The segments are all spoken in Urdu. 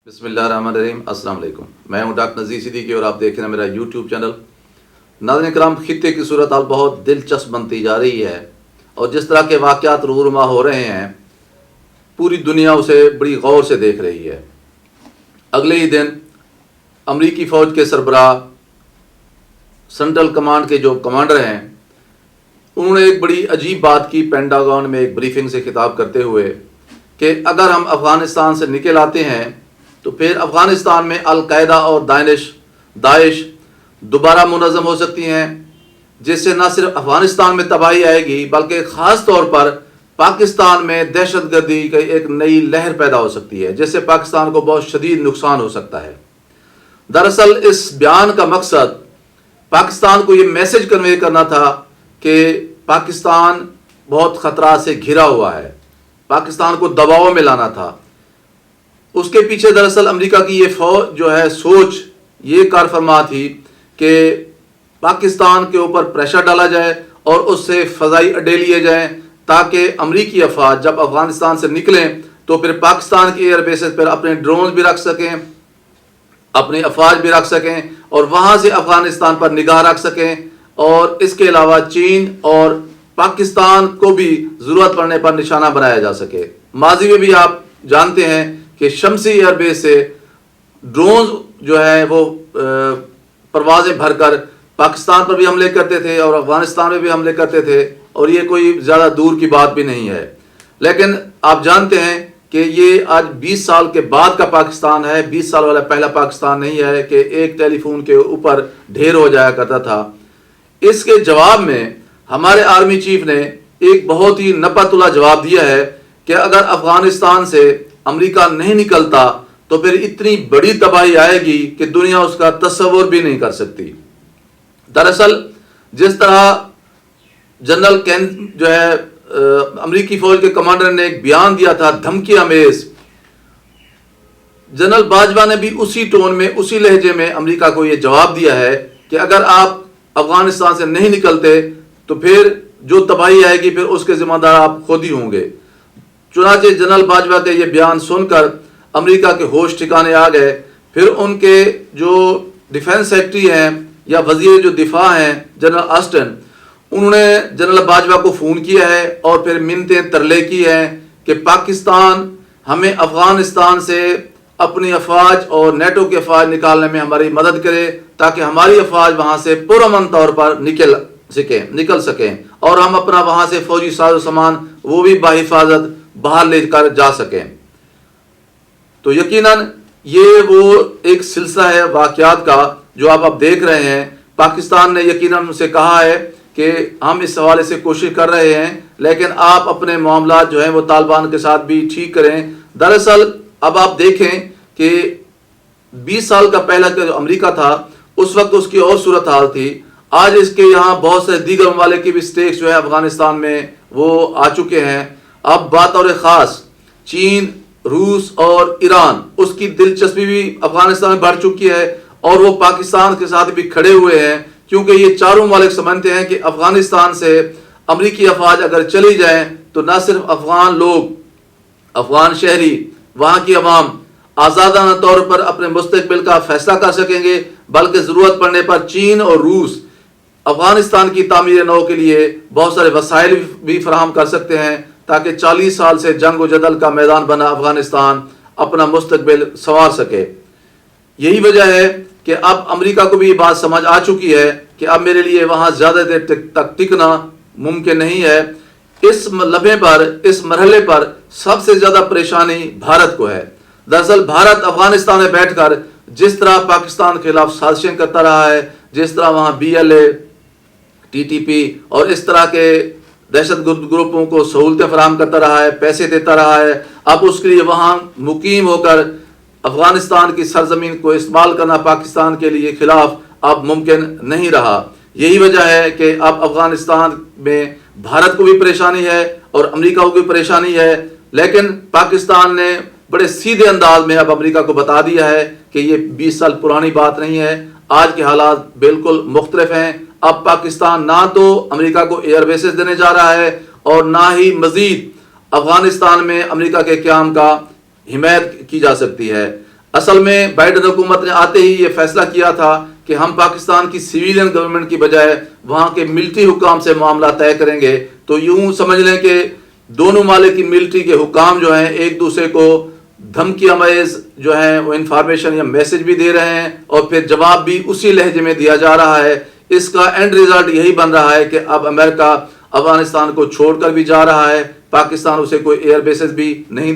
بسم اللہ الرحمن الرحیم۔ السلام علیکم، میں ہوں ڈاکٹر نذیر صدیقی اور آپ دیکھ رہے ہیں میرا یوٹیوب چینل۔ ناظرین کرام، خطے کی صورتحال بہت دلچسپ بنتی جا رہی ہے اور جس طرح کے واقعات رونما ہو رہے ہیں پوری دنیا اسے بڑی غور سے دیکھ رہی ہے۔ اگلے ہی دن امریکی فوج کے سربراہ سینٹرل کمانڈ کے جو کمانڈر ہیں انہوں نے ایک بڑی عجیب بات کی پینٹاگون میں ایک بریفنگ سے خطاب کرتے ہوئے کہ اگر ہم افغانستان سے نکل آتے ہیں تو پھر افغانستان میں القاعدہ اور داعش دوبارہ منظم ہو سکتی ہیں، جس سے نہ صرف افغانستان میں تباہی آئے گی بلکہ خاص طور پر پاکستان میں دہشت گردی کی ایک نئی لہر پیدا ہو سکتی ہے، جس سے پاکستان کو بہت شدید نقصان ہو سکتا ہے۔ دراصل اس بیان کا مقصد پاکستان کو یہ میسج کنوے کرنا تھا کہ پاکستان بہت خطرات سے گھرا ہوا ہے، پاکستان کو دباؤ میں لانا تھا۔ اس کے پیچھے دراصل امریکہ کی یہ فوج جو ہے سوچ یہ کار فرما تھی کہ پاکستان کے اوپر پریشر ڈالا جائے اور اس سے فضائی اڈے لیے جائیں تاکہ امریکی افواج جب افغانستان سے نکلیں تو پھر پاکستان کی ایئر بیسز پر اپنے ڈرونز بھی رکھ سکیں، اپنی افواج بھی رکھ سکیں اور وہاں سے افغانستان پر نگاہ رکھ سکیں، اور اس کے علاوہ چین اور پاکستان کو بھی ضرورت پڑنے پر نشانہ بنایا جا سکے۔ ماضی میں بھی آپ جانتے ہیں کہ شمسی ایئر بیس سے ڈرونز جو ہے وہ پروازیں بھر کر پاکستان پر بھی حملے کرتے تھے اور افغانستان میں بھی حملے کرتے تھے، اور یہ کوئی زیادہ دور کی بات بھی نہیں ہے۔ لیکن آپ جانتے ہیں کہ یہ آج 20 سال کے بعد کا پاکستان ہے، 20 سال والا پہلا پاکستان نہیں ہے کہ ایک ٹیلی فون کے اوپر ڈھیر ہو جایا کرتا تھا۔ اس کے جواب میں ہمارے آرمی چیف نے ایک بہت ہی نپتلا جواب دیا ہے کہ اگر افغانستان سے امریکہ نہیں نکلتا تو پھر اتنی بڑی تباہی آئے گی کہ دنیا اس کا تصور بھی نہیں کر سکتی۔ دراصل جس طرح جنرل کین جو ہے امریکی فوج کے کمانڈر نے ایک بیان دیا تھا دھمکی آمیز، جنرل باجوہ نے بھی اسی ٹون میں اسی لہجے میں امریکہ کو یہ جواب دیا ہے کہ اگر آپ افغانستان سے نہیں نکلتے تو پھر جو تباہی آئے گی پھر اس کے ذمہ دار آپ خود ہی ہوں گے۔ چنانچہ جنرل باجوہ کے یہ بیان سن کر امریکہ کے ہوش ٹھکانے آ گئے۔ پھر ان کے جو ڈیفنس سیکرٹری ہیں یا وزیر جو دفاع ہیں جنرل آسٹن، انہوں نے جنرل باجوہ کو فون کیا ہے اور پھر منتیں ترلے کی ہیں کہ پاکستان ہمیں افغانستان سے اپنی افواج اور نیٹو کی افواج نکالنے میں ہماری مدد کرے تاکہ ہماری افواج وہاں سے پرامن طور پر نکل سکیں اور ہم اپنا وہاں سے فوجی ساز و سامان وہ بھی بحفاظت باہر لے کر جا سکیں۔ تو یقیناً یہ وہ ایک سلسلہ ہے واقعات کا جو آپ دیکھ رہے ہیں۔ پاکستان نے یقیناً ان سے کہا ہے کہ ہم اس حوالے سے کوشش کر رہے ہیں، لیکن آپ اپنے معاملات جو ہیں وہ طالبان کے ساتھ بھی ٹھیک کریں۔ دراصل اب آپ دیکھیں کہ 20 سال کا پہلا جو امریکہ تھا اس وقت اس کی اور صورتحال تھی۔ آج اس کے یہاں بہت سے دیگر ممالک کی بھی سٹیکس جو ہے افغانستان میں وہ آ چکے ہیں۔ اب بطور خاص چین، روس اور ایران، اس کی دلچسپی بھی افغانستان میں بڑھ چکی ہے اور وہ پاکستان کے ساتھ بھی کھڑے ہوئے ہیں، کیونکہ یہ چاروں ممالک سمجھتے ہیں کہ افغانستان سے امریکی افواج اگر چلی جائیں تو نہ صرف افغان لوگ، افغان شہری، وہاں کی عوام آزادانہ طور پر اپنے مستقبل کا فیصلہ کر سکیں گے، بلکہ ضرورت پڑنے پر چین اور روس افغانستان کی تعمیر نو کے لیے بہت سارے وسائل بھی فراہم کر سکتے ہیں تاکہ 40 سال سے جنگ و جدل کا میدان بنا افغانستان اپنا مستقبل سنوار سکے۔ یہی وجہ ہے کہ اب امریکہ کو بھی یہ بات سمجھ آ چکی ہے کہ اب میرے لیے وہاں زیادہ دیر تک ٹکنا ممکن نہیں ہے۔ اس لمحے پر، اس مرحلے پر سب سے زیادہ پریشانی بھارت کو ہے۔ دراصل بھارت افغانستان میں بیٹھ کر جس طرح پاکستان کے خلاف سازشیں کرتا رہا ہے، جس طرح وہاں BLA، TTP اور اس طرح کے دہشت گرد گروپوں کو سہولتیں فراہم کرتا رہا ہے، پیسے دیتا رہا ہے، اب اس کے لیے وہاں مقیم ہو کر افغانستان کی سرزمین کو استعمال کرنا پاکستان کے لیے خلاف اب ممکن نہیں رہا۔ یہی وجہ ہے کہ اب افغانستان میں بھارت کو بھی پریشانی ہے اور امریکہ کو بھی پریشانی ہے، لیکن پاکستان نے بڑے سیدھے انداز میں اب امریکہ کو بتا دیا ہے کہ یہ 20 سال پرانی بات نہیں ہے، آج کے حالات بالکل مختلف ہیں۔ اب پاکستان نہ تو امریکہ کو ایئر بیسز دینے جا رہا ہے اور نہ ہی مزید افغانستان میں امریکہ کے قیام کا حمایت کی جا سکتی ہے۔ اصل میں بائیڈن حکومت نے آتے ہی یہ فیصلہ کیا تھا کہ ہم پاکستان کی سویلین گورنمنٹ کی بجائے وہاں کے ملٹری حکام سے معاملہ طے کریں گے. تو یوں سمجھ لیں کہ دونوں ممالک کی ملٹری کے حکام جو ہیں ایک دوسرے کو دھمکی آمیز جو ہیں وہ انفارمیشن یا میسج بھی دے رہے ہیں اور پھر جواب بھی اسی لہجے میں دیا جا رہا ہے. اس کا اینڈ ریزلٹ یہی بن رہا ہے کہ اب امریکہ افغانستان کو چھوڑ کر بھی جا رہا ہے, پاکستان اسے کوئی ایئر بیسز بھی نہیں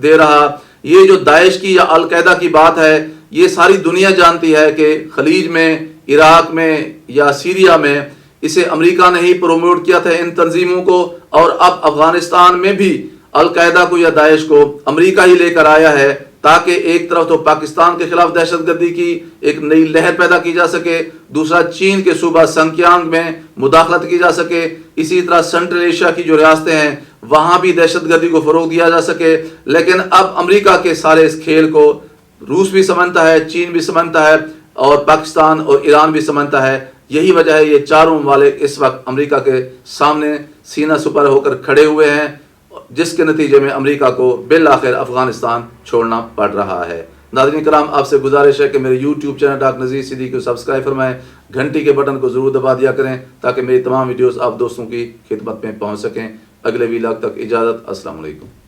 دے رہا. یہ جو داعش کی یا القاعدہ کی بات ہے یہ ساری دنیا جانتی ہے کہ خلیج میں, عراق میں یا سیریا میں اسے امریکہ نے ہی پروموٹ کیا تھا ان تنظیموں کو, اور اب افغانستان میں بھی القاعدہ کو یا داعش کو امریکہ ہی لے کر آیا ہے تاکہ ایک طرف تو پاکستان کے خلاف دہشت گردی کی ایک نئی لہر پیدا کی جا سکے, دوسرا چین کے صوبہ سنکیانگ میں مداخلت کی جا سکے, اسی طرح سینٹرل ایشیا کی جو ریاستیں ہیں وہاں بھی دہشت گردی کو فروغ دیا جا سکے. لیکن اب امریکہ کے سارے اس کھیل کو روس بھی سمجھتا ہے, چین بھی سمجھتا ہے اور پاکستان اور ایران بھی سمجھتا ہے. یہی وجہ ہے یہ چاروں ممالک اس وقت امریکہ کے سامنے سینہ سپر ہو کر کھڑے ہوئے ہیں, جس کے نتیجے میں امریکہ کو بالآخر افغانستان چھوڑنا پڑ رہا ہے. ناظرین کرام, آپ سے گزارش ہے کہ میرے YouTube channel doctor Nazir Siddiqui کو سبسکرائب فرمائیں, گھنٹی کے بٹن کو ضرور دبا دیا کریں تاکہ میری تمام ویڈیوز آپ دوستوں کی خدمت میں پہنچ سکیں. اگلے ویلاگ تک اجازت. السلام علیکم.